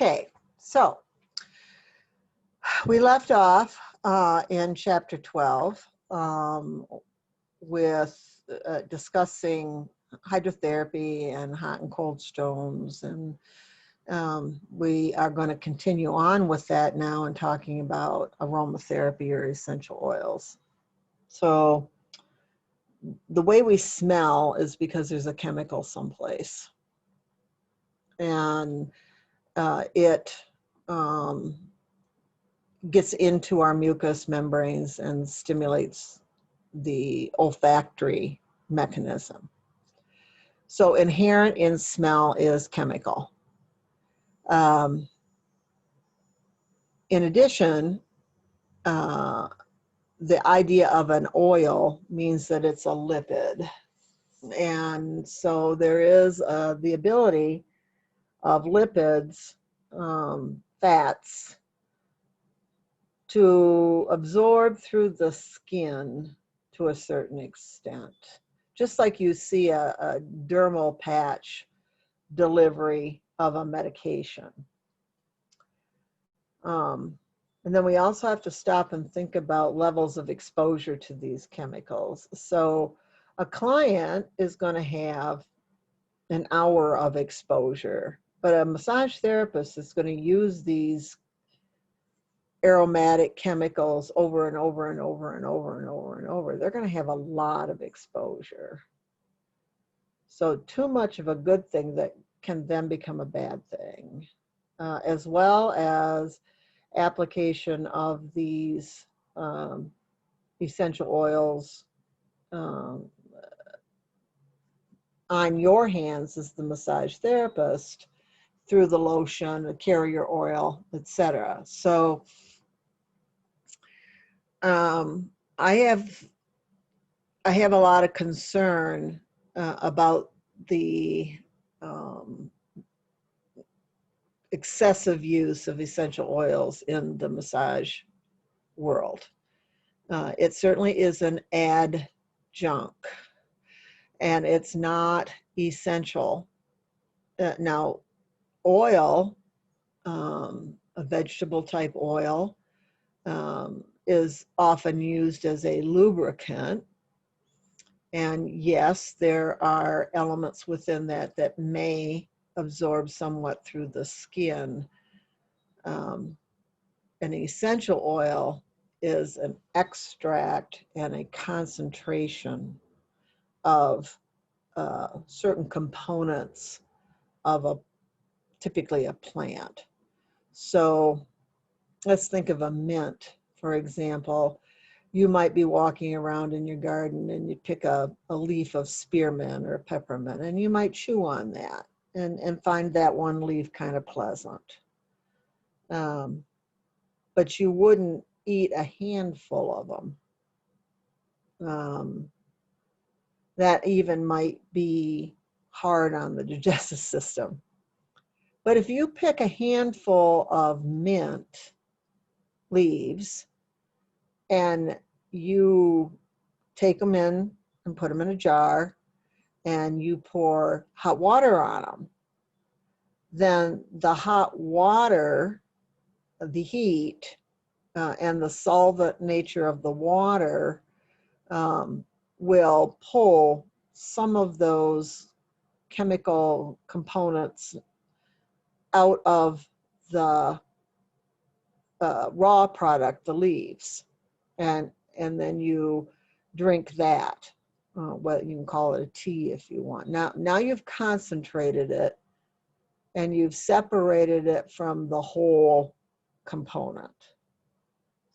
Okay, so we left off in chapter 12 with discussing hydrotherapy and hot and cold stones, and we are going to continue on with that now and talking about aromatherapy or essential oils. So the way we smell is because there's a chemical someplace, and it gets into our mucous membranes and stimulates the olfactory mechanism. So inherent in smell is chemical. In addition, the idea of an oil means that it's a lipid. And so there is the ability of lipids, fats, to absorb through the skin to a certain extent. Just like you see a dermal patch delivery of a medication. And then we also have to stop and think about levels of exposure to these chemicals. So a client is going to have an hour of exposure, but a massage therapist is going to use these aromatic chemicals over and over and over and over and over and over. They're going to have a lot of exposure. So too much of a good thing that can then become a bad thing, as well as application of these essential oils on your hands as the massage therapist through the lotion, the carrier oil, etc. So I have a lot of concern about the excessive use of essential oils in the massage world. It certainly is an adjunct, and it's not essential. Now, oil, a vegetable type oil, is often used as a lubricant. And yes, there are elements within that that may absorb somewhat through the skin. An essential oil is an extract and a concentration of certain components of typically a plant. So let's think of a mint, for example. You might be walking around in your garden and you pick a leaf of spearmint or peppermint, and you might chew on that and find that one leaf kind of pleasant. But you wouldn't eat a handful of them. That even might be hard on the digestive system. But if you pick a handful of mint leaves and you take them in and put them in a jar and you pour hot water on them, then the hot water, the heat, and the solvent nature of the water will pull some of those chemical components out of the raw product, the leaves, and then you drink that. Well, you can call it a tea if you want. Now you've concentrated it and you've separated it from the whole component.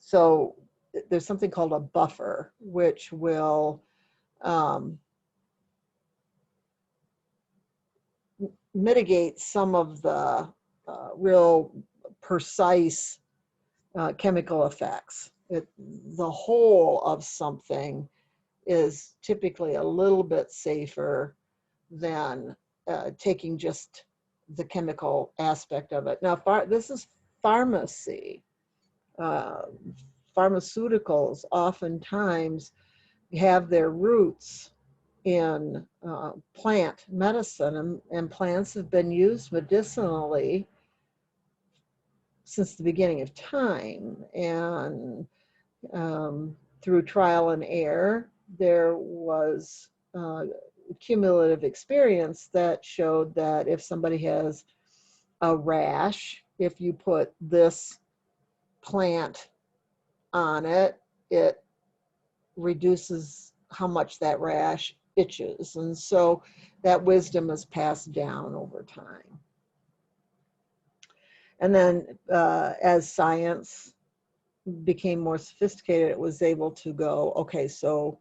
So there's something called a buffer, which will mitigate some of the real precise chemical effects. The whole of something is typically a little bit safer than taking just the chemical aspect of it. Now, this is pharmacy. Pharmaceuticals oftentimes have their roots in plant medicine, and plants have been used medicinally since the beginning of time. And through trial and error, there was cumulative experience that showed that if somebody has a rash, if you put this plant on it, it reduces how much that rash itches. And so that wisdom is passed down over time. And then as science became more sophisticated, it was able to go, okay, so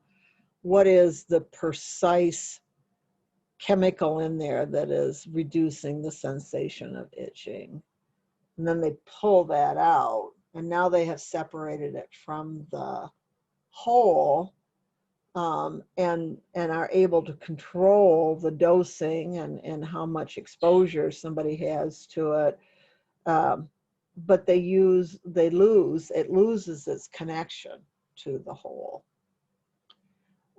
what is the precise chemical in there that is reducing the sensation of itching? And then they pull that out, and now they have separated it from the whole, and are able to control the dosing and how much exposure somebody has to it. But it loses its connection to the whole.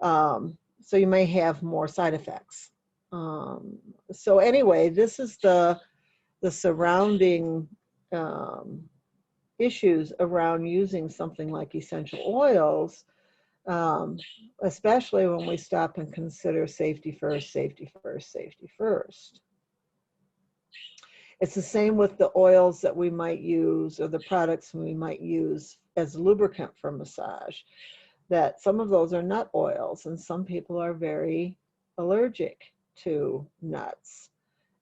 So you may have more side effects. So anyway, this is the surrounding issues around using something like essential oils, especially when we stop and consider safety first, safety first, safety first. It's the same with the oils that we might use, or the products we might use as a lubricant for massage, that some of those are nut oils, and some people are very allergic to nuts.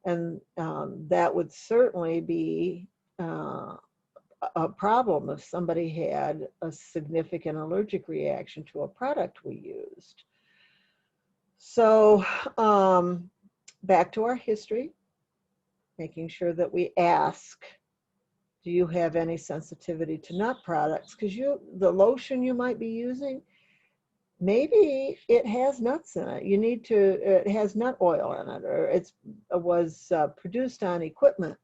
And that would certainly be a problem if somebody had a significant allergic reaction to a product we used. So back to our history, making sure that we ask, do you have any sensitivity to nut products? Because the lotion you might be using, maybe it has nuts in it. It has nut oil in it, or it was produced on equipment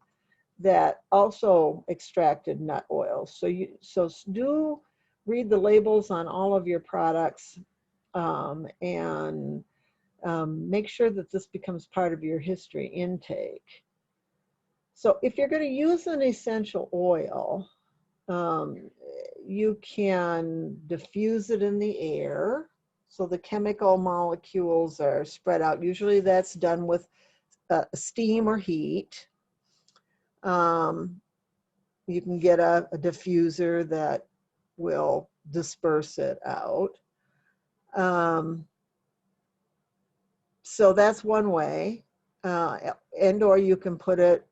that also extracted nut oil. So do read the labels on all of your products, and make sure that this becomes part of your history intake. So if you're going to use an essential oil, you can diffuse it in the air, so the chemical molecules are spread out. Usually that's done with steam or heat. You can get a diffuser that will disperse it out. So that's one way. And or you can put it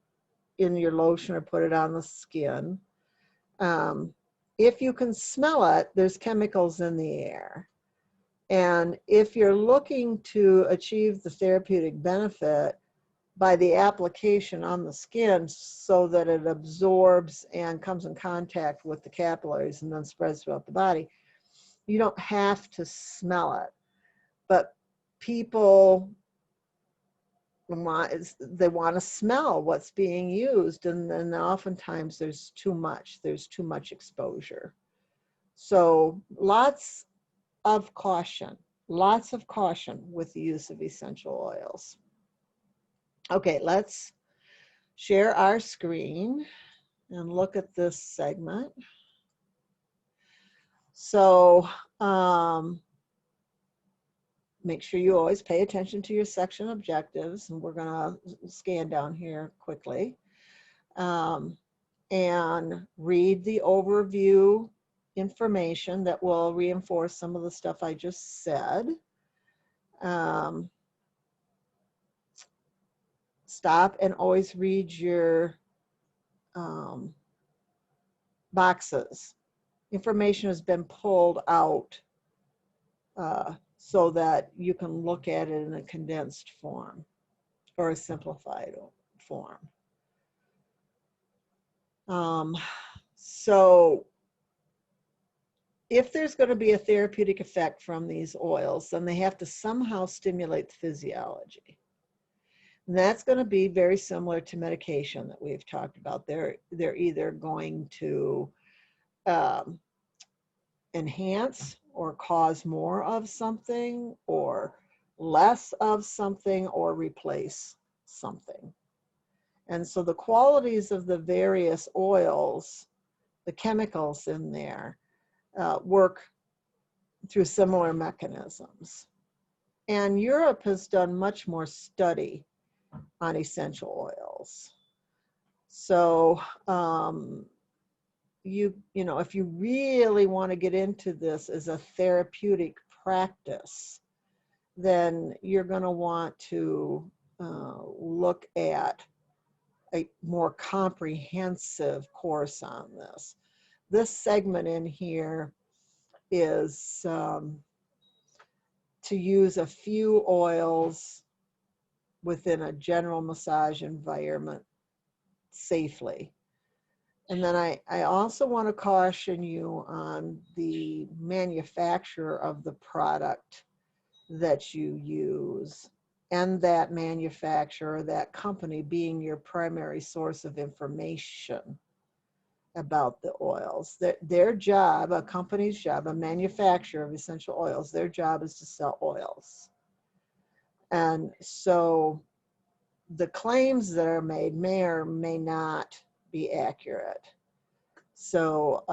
in your lotion or put it on the skin. If you can smell it, there's chemicals in the air. And if you're looking to achieve the therapeutic benefit by the application on the skin so that it absorbs and comes in contact with the capillaries and then spreads throughout the body, you don't have to smell it. But people want to smell what's being used, and then oftentimes there's too much exposure. So lots of caution with the use of essential oils. Okay, let's share our screen and look at this segment. So make sure you always pay attention to your section objectives, and we're going to scan down here quickly and read the overview information that will reinforce some of the stuff I just said. Stop and always read your boxes. Information has been pulled out so that you can look at it in a condensed form or a simplified form. So if there's going to be a therapeutic effect from these oils, then they have to somehow stimulate the physiology. And that's going to be very similar to medication that we've talked about. They're either going to enhance or cause more of something, or less of something, or replace something. And so the qualities of the various oils, the chemicals in there, work through similar mechanisms. And Europe has done much more study on essential oils. So you know, if you really want to get into this as a therapeutic practice, then you're going to want to look at a more comprehensive course on this. This segment in here is to use a few oils within a general massage environment safely. And then I also want to caution you on the manufacturer of the product that you use, and that manufacturer, that company being your primary source of information about the oils. Their job, a company's job, a manufacturer of essential oils, their job is to sell oils. And so the claims that are made may or may not be accurate. So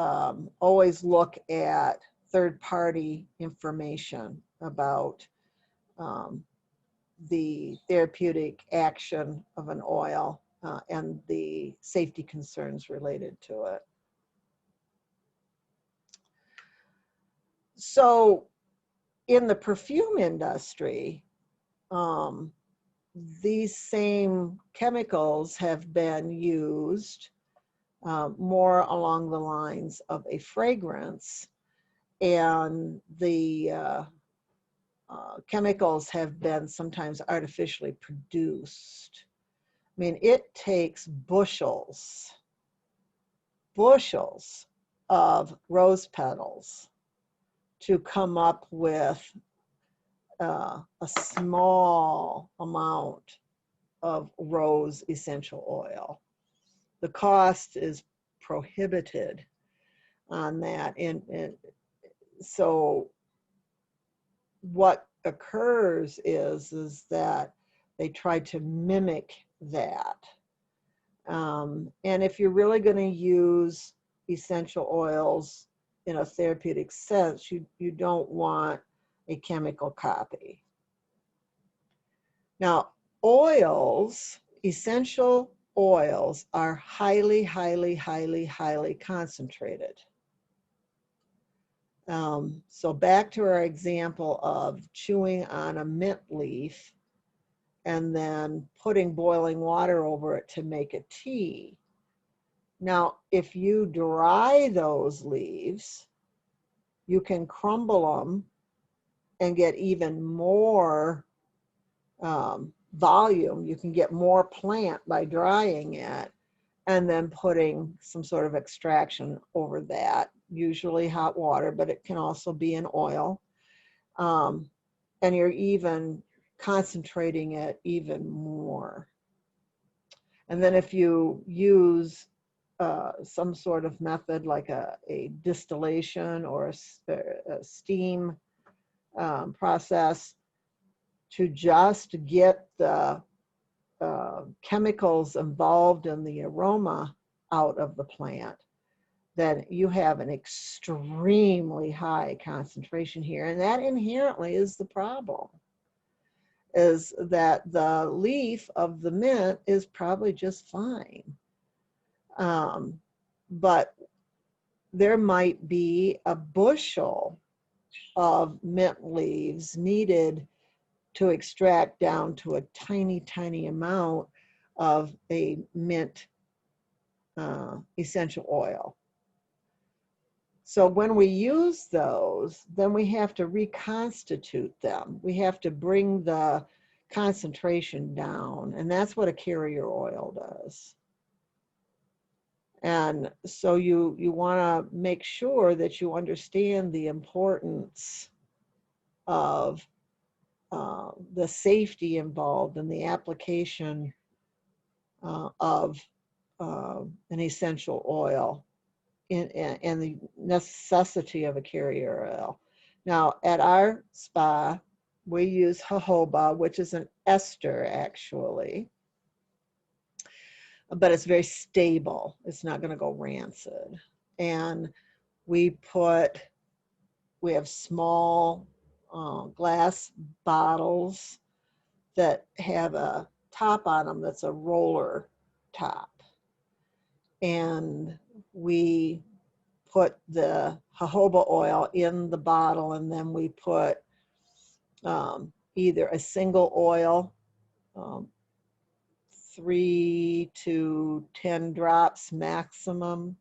always look at third-party information about the therapeutic action of an oil and the safety concerns related to it. So in the perfume industry, these same chemicals have been used more along the lines of a fragrance, and the chemicals have been sometimes artificially produced. I mean, it takes bushels of rose petals to come up with a small amount of rose essential oil. The cost is prohibited on that. And so what occurs is that they try to mimic that. And if you're really going to use essential oils in a therapeutic sense, you don't want a chemical copy. Now, oils, essential oils, are highly, highly, highly, highly concentrated. So back to our example of chewing on a mint leaf and then putting boiling water over it to make a tea. Now, if you dry those leaves, you can crumble them and get even more volume. You can get more plant by drying it and then putting some sort of extraction over that, usually hot water, but it can also be an oil. And you're even concentrating it even more. And then if you use some sort of method like a distillation or a steam process to just get the chemicals involved in the aroma out of the plant, then you have an extremely high concentration here. And that inherently is the problem, is that the leaf of the mint is probably just fine. But there might be a bushel of mint leaves needed to extract down to a tiny, tiny amount of a mint essential oil. So when we use those, then we have to reconstitute them. We have to bring the concentration down, and that's what a carrier oil does. And so you want to make sure that you understand the importance of the safety involved in the application of an essential oil and the necessity of a carrier oil. Now, at our spa, we use jojoba, which is an ester actually. but it's very stable. It's not going to go rancid. And we have small glass bottles that have a top on them that's a roller top. And we put the jojoba oil in the bottle, and then we put either a single oil, 3 to 10 drops maximum,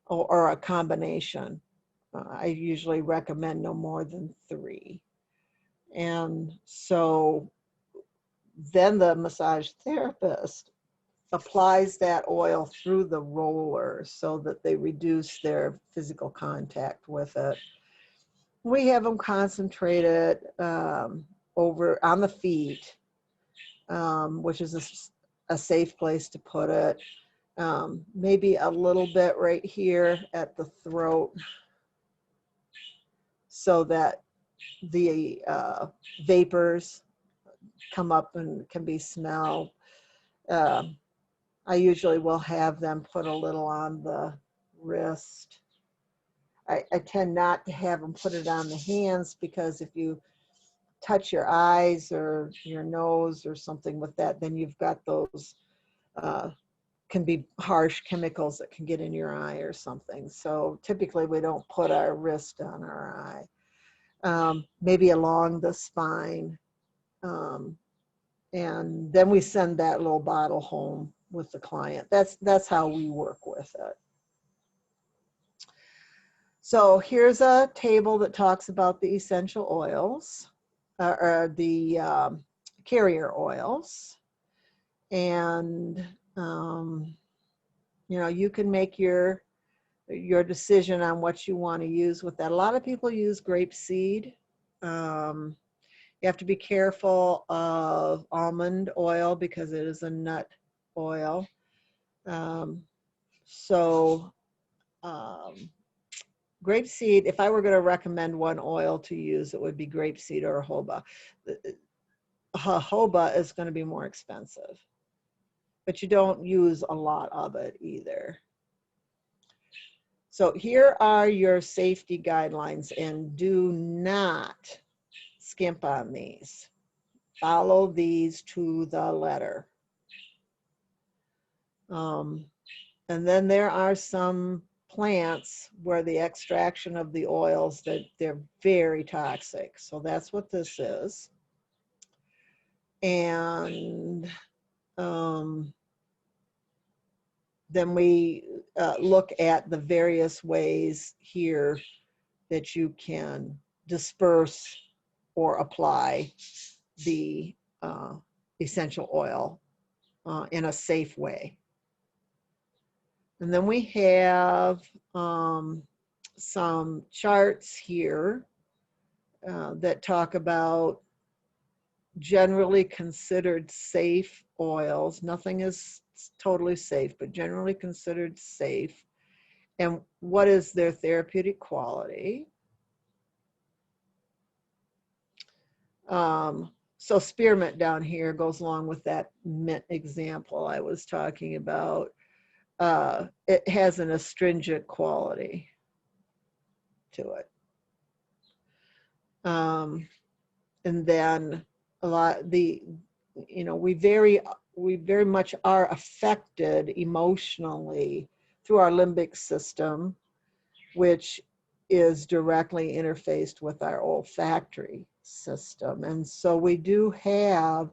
or a combination. I usually recommend no more than 3. And so then the massage therapist applies that oil through the roller so that they reduce their physical contact with it. We have them concentrated over on the feet, which is a safe place to put it. Maybe a little bit right here at the throat, so that the vapors come up and can be smelled. I usually will have them put a little on the wrist. I tend not to have them put it on the hands, because if you touch your eyes or your nose or something with that, then you've got those can be harsh chemicals that can get in your eye or something. So typically we don't put our wrist on our eye. Maybe along the spine. And then we send that little bottle home with the client. That's how we work with it. So here's a table that talks about the essential oils, or the carrier oils. And you can make your decision on what you want to use with that. A lot of people use grapeseed. You have to be careful of almond oil because it is a nut oil. Grapeseed, if I were going to recommend one oil to use, it would be grapeseed or jojoba. Jojoba is going to be more expensive, but you don't use a lot of it either. So here are your safety guidelines, and do not skimp on these. Follow these to the letter. And then there are some plants where the extraction of the oils, that they're very toxic. So that's what this is. And then we look at the various ways here that you can disperse or apply the essential oil in a safe way. And then we have some charts here that talk about generally considered safe oils. Nothing is totally safe, but generally considered safe. And what is their therapeutic quality? So spearmint down here goes along with that mint example I was talking about. It has an astringent quality to it. And then we very much are affected emotionally through our limbic system, which is directly interfaced with our olfactory system. And so we do have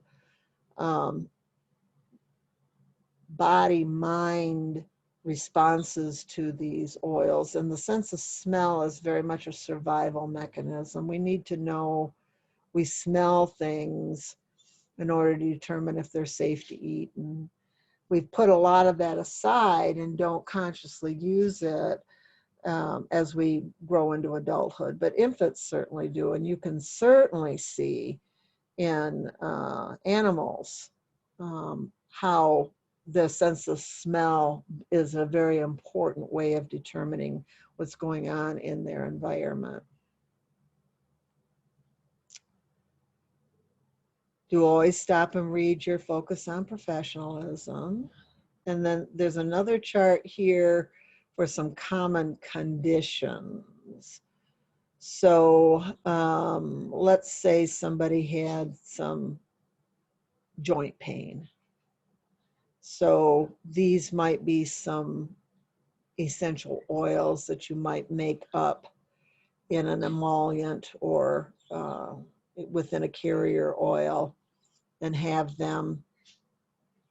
body-mind responses to these oils, and the sense of smell is very much a survival mechanism. We need to know, we smell things in order to determine if they're safe to eat. And we've put a lot of that aside and don't consciously use it as we grow into adulthood. But infants certainly do, and you can certainly see in animals how the sense of smell is a very important way of determining what's going on in their environment. Do always stop and read your focus on professionalism. And then there's another chart here for some common conditions. So let's say somebody had some joint pain. So these might be some essential oils that you might make up in an emollient or within a carrier oil and have them,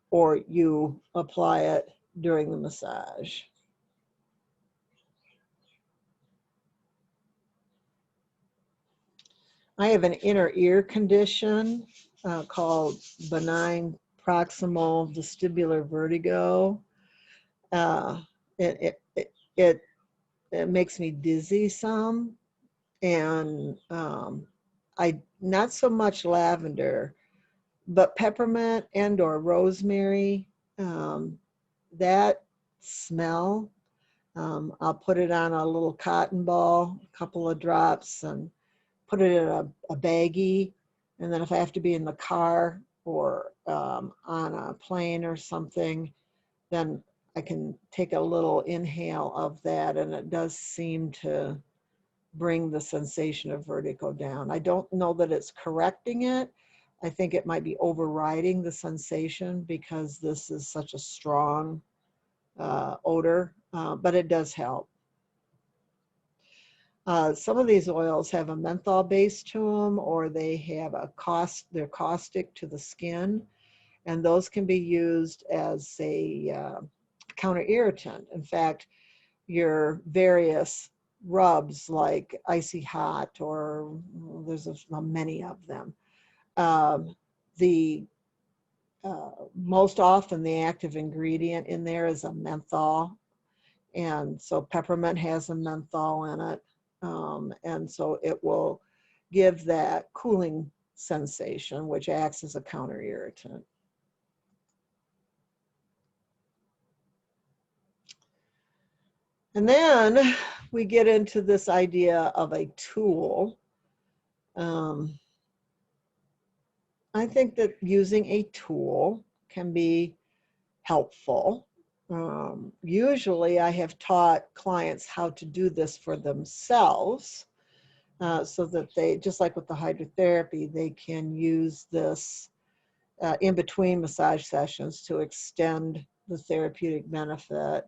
or you apply it during the massage. I have an inner ear condition called benign proximal vestibular vertigo. Uh, it, it, it, it makes me dizzy some, and I not so much lavender, but peppermint and or rosemary, that smell, I'll put it on a little cotton ball, a couple of drops, and put it in a baggie. And then if I have to be in the car or on a plane or something, then I can take a little inhale of that, and it does seem to bring the sensation of vertigo down. I don't know that it's correcting it. I think it might be overriding the sensation because this is such a strong odor, but it does help. Some of these oils have a menthol base to them, or they have they're caustic to the skin, and those can be used as a counter irritant. In fact, your various rubs like Icy Hot, or there's many of them. Most often the active ingredient in there is a menthol, and so peppermint has a menthol in it, and so it will give that cooling sensation, which acts as a counter irritant. And then we get into this idea of a tool. I think that using a tool can be helpful. Usually I have taught clients how to do this for themselves, so that they, just like with the hydrotherapy, they can use this in between massage sessions to extend the therapeutic benefit.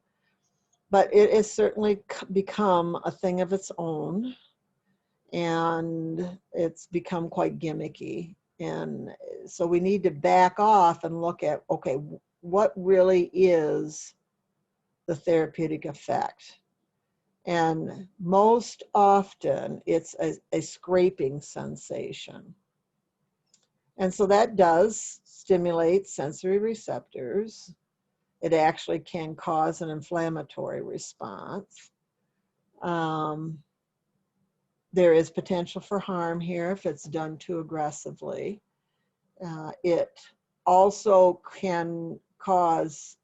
But it has certainly become a thing of its own, and it's become quite gimmicky. And so we need to back off and look at, okay, what really is the therapeutic effect? And most often it's a scraping sensation. And so that does stimulate sensory receptors. It actually can cause an inflammatory response. There is potential for harm here if it's done too aggressively. It also can cause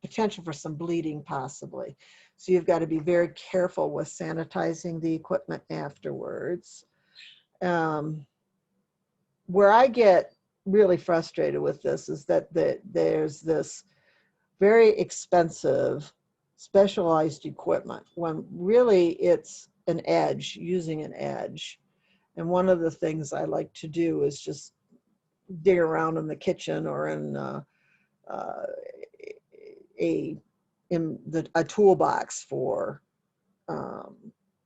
potential for some bleeding possibly. So you've got to be very careful with sanitizing the equipment afterwards. Where I get really frustrated with this is that there's this very expensive specialized equipment when really it's an edge, using an edge. And one of the things I like to do is just dig around in the kitchen or in a toolbox for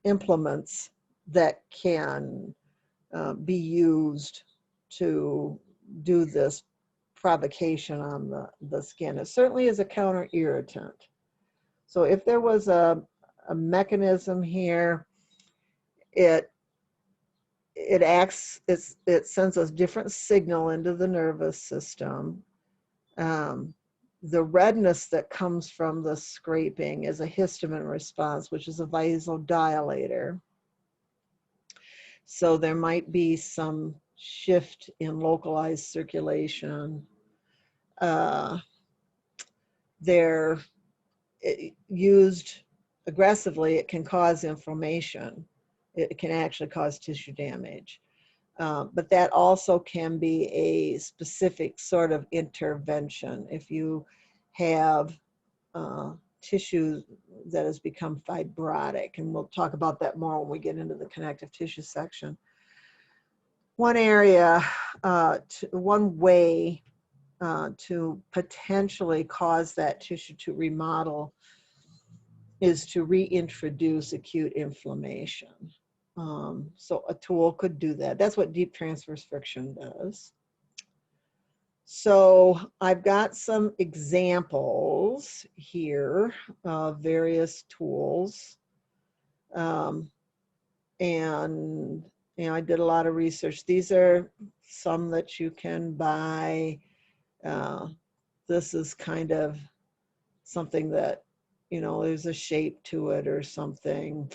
implements that can be used to do this provocation on the skin. It certainly is a counter irritant. So if there was a mechanism here, it acts, it sends a different signal into the nervous system. The redness that comes from the scraping is a histamine response, which is a vasodilator. So there might be some shift in localized circulation. They're used aggressively, it can cause inflammation. It can actually cause tissue damage. But that also can be a specific sort of intervention. If you have tissue that has become fibrotic, and we'll talk about that more when we get into the connective tissue section. One area, one way to potentially cause that tissue to remodel is to reintroduce acute inflammation. So a tool could do that. That's what deep transverse friction does. So I've got some examples here of various tools. And I did a lot of research. These are some that you can buy. This is kind of something that, there's a shape to it or something.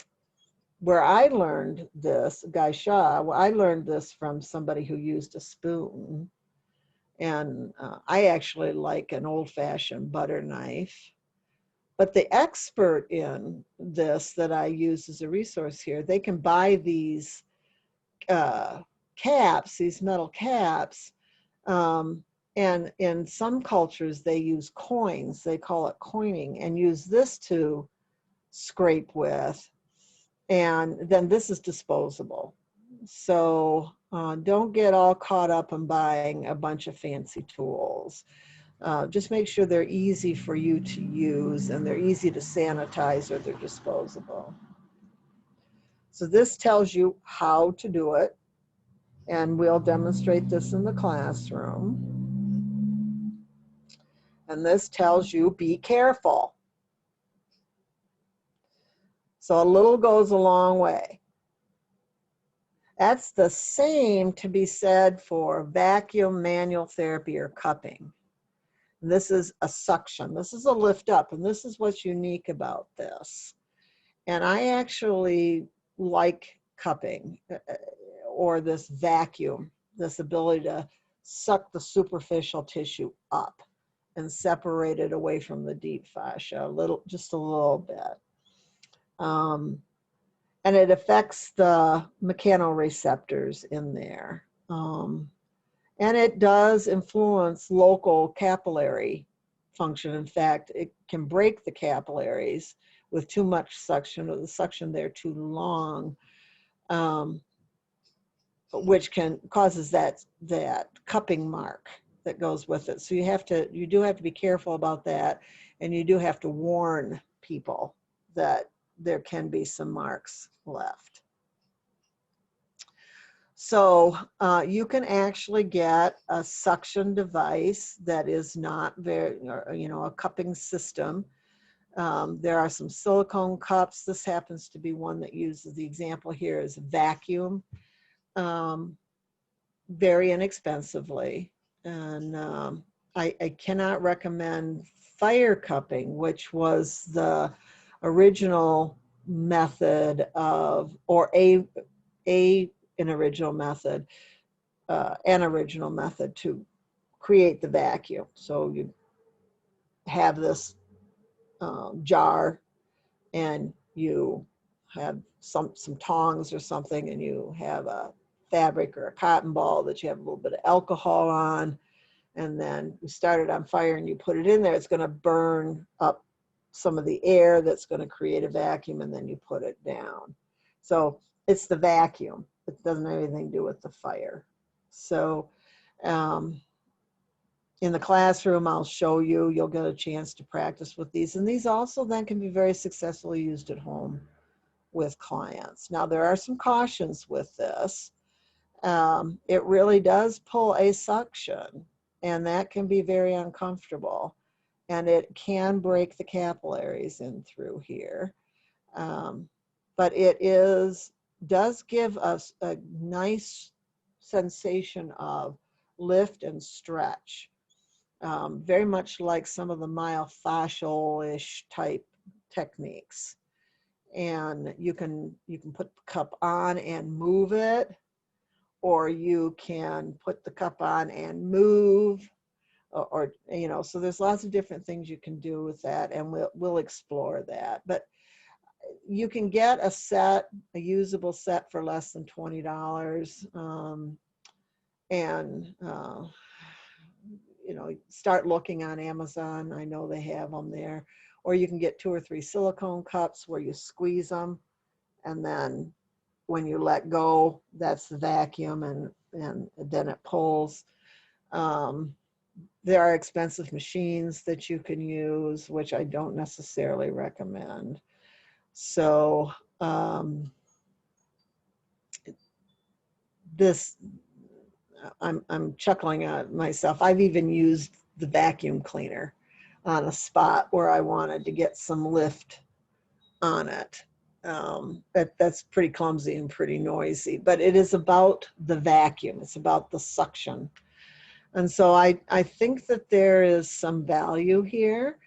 Where I learned this, Guy Shaw, I learned this from somebody who used a spoon. And I actually like an old-fashioned butter knife. But the expert in this that I use as a resource here, they can buy these caps, these metal caps. And in some cultures, they use coins. They call it coining, and use this to scrape with. And then this is disposable. So don't get all caught up in buying a bunch of fancy tools. Just make sure they're easy for you to use and they're easy to sanitize, or they're disposable. So this tells you how to do it, and we'll demonstrate this in the classroom. And this tells you, be careful. So a little goes a long way. That's the same to be said for vacuum manual therapy or cupping. This is a suction. This is a lift up, and this is what's unique about this. And I actually like cupping, or this vacuum, this ability to suck the superficial tissue up and separate it away from the deep fascia, just a little bit. And it affects the mechanoreceptors in there. And it does influence local capillary function. In fact, it can break the capillaries with too much suction, or the suction there too long, which causes that cupping mark that goes with it. So you do have to be careful about that, and you do have to warn people that there can be some marks left. So you can actually get a suction device that is not very, a cupping system. There are some silicone cups. This happens to be one that uses, the example here is vacuum, very inexpensively. And I cannot recommend fire cupping, which was the original method of, or an original method to create the vacuum. So you have this jar, and you have some tongs or something, and you have a fabric or a cotton ball that you have a little bit of alcohol on, and then you start it on fire and you put it in there. It's going to burn up some of the air that's going to create a vacuum, and then you put it down. So it's the vacuum. It doesn't have anything to do with the fire. So in the classroom, I'll show you, you'll get a chance to practice with these. And these also then can be very successfully used at home with clients. Now, there are some cautions with this. It really does pull a suction, and that can be very uncomfortable. And it can break the capillaries in through here. But it does give us a nice sensation of lift and stretch. Very much like some of the myofascial-ish type techniques. And you can put the cup on and move it, or you can put the cup on and move, or so there's lots of different things you can do with that, and we'll explore that. But you can get a set, a usable set for less than $20. And you know, start looking on Amazon. I know they have them there. Or you can get 2 or 3 silicone cups where you squeeze them, and then when you let go, that's the vacuum, and then it pulls. There are expensive machines that you can use, which I don't necessarily recommend. So this, I'm chuckling at myself. I've even used the vacuum cleaner on a spot where I wanted to get some lift on it. That's pretty clumsy and pretty noisy, but it is about the vacuum. It's about the suction. And so I think that there is some value here.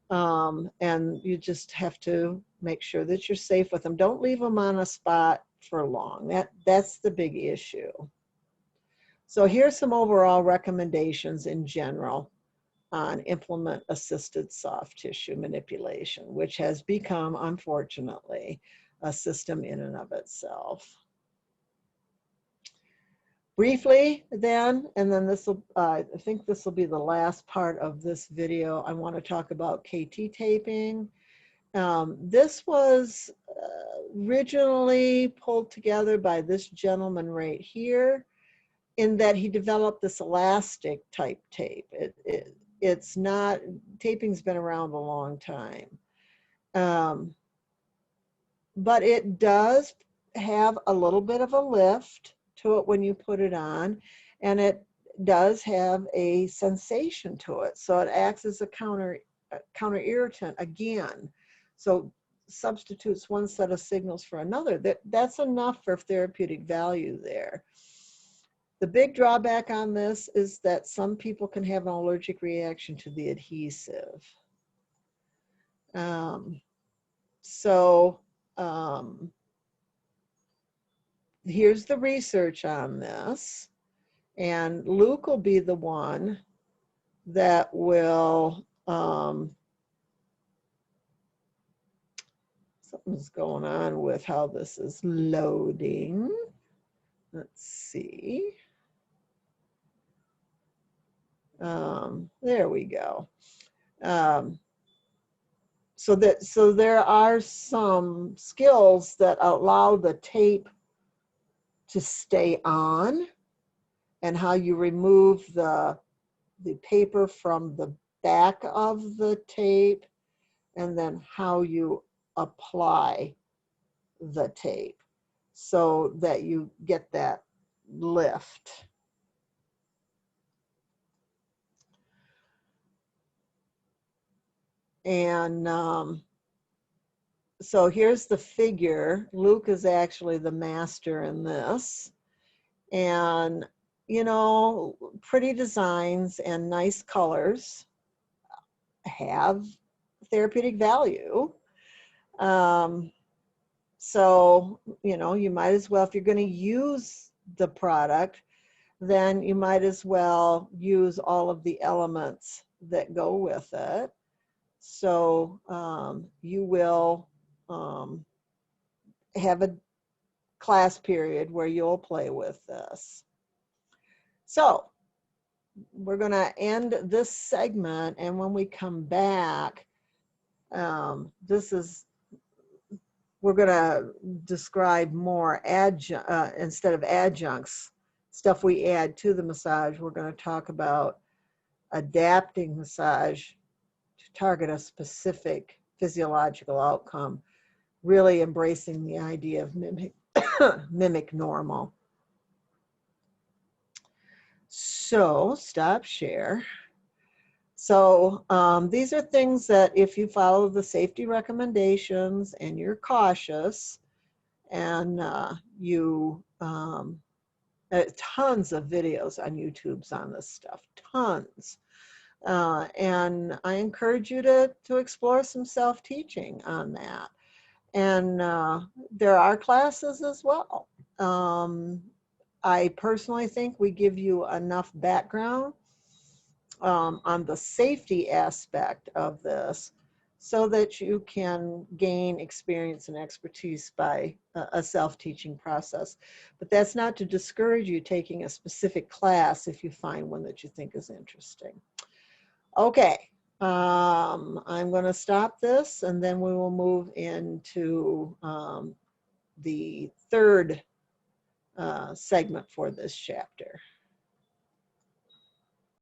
And you just have to make sure that you're safe with them. Don't leave them on a spot for long. That's the big issue. So here's some overall recommendations in general on implement-assisted soft tissue manipulation, which has become, unfortunately, a system in and of itself. Briefly then, and then this will, I think this will be the last part of this video, I want to talk about KT taping. This was originally pulled together by this gentleman right here, in that he developed this elastic type tape. It's not, taping's been around a long time. But it does have a little bit of a lift to it when you put it on, and it does have a sensation to it. So it acts as a counter irritant again. So substitutes one set of signals for another. That's enough for therapeutic value there. The big drawback on this is that some people can have an allergic reaction to the adhesive. Here's the research on this, and Luke will be the one that will, something's going on with how this is loading. Let's see. There we go. So there are some skills that allow the tape to stay on, and how you remove the paper from the back of the tape, and then how you apply the tape so that you get that lift. And so here's the figure. Luke is actually the master in this. And, you know, pretty designs and nice colors have therapeutic value. So, you know, you might as well, if you're going to use the product, then you might as well use all of the elements that go with it. So you will have a class period where you'll play with this. So we're going to end this segment, and when we come back, we're going to describe more instead of adjuncts, stuff we add to the massage. We're going to talk about adapting massage to target a specific physiological outcome, really embracing the idea of mimic normal. So stop share. So these are things that if you follow the safety recommendations and you're cautious, and tons of videos on YouTube's on this stuff, tons. And I encourage you to explore some self-teaching on that. And there are classes as well. I personally think we give you enough background on the safety aspect of this so that you can gain experience and expertise by a self-teaching process. But that's not to discourage you taking a specific class if you find one that you think is interesting. Okay, I'm going to stop this, and then we will move into the third segment for this chapter.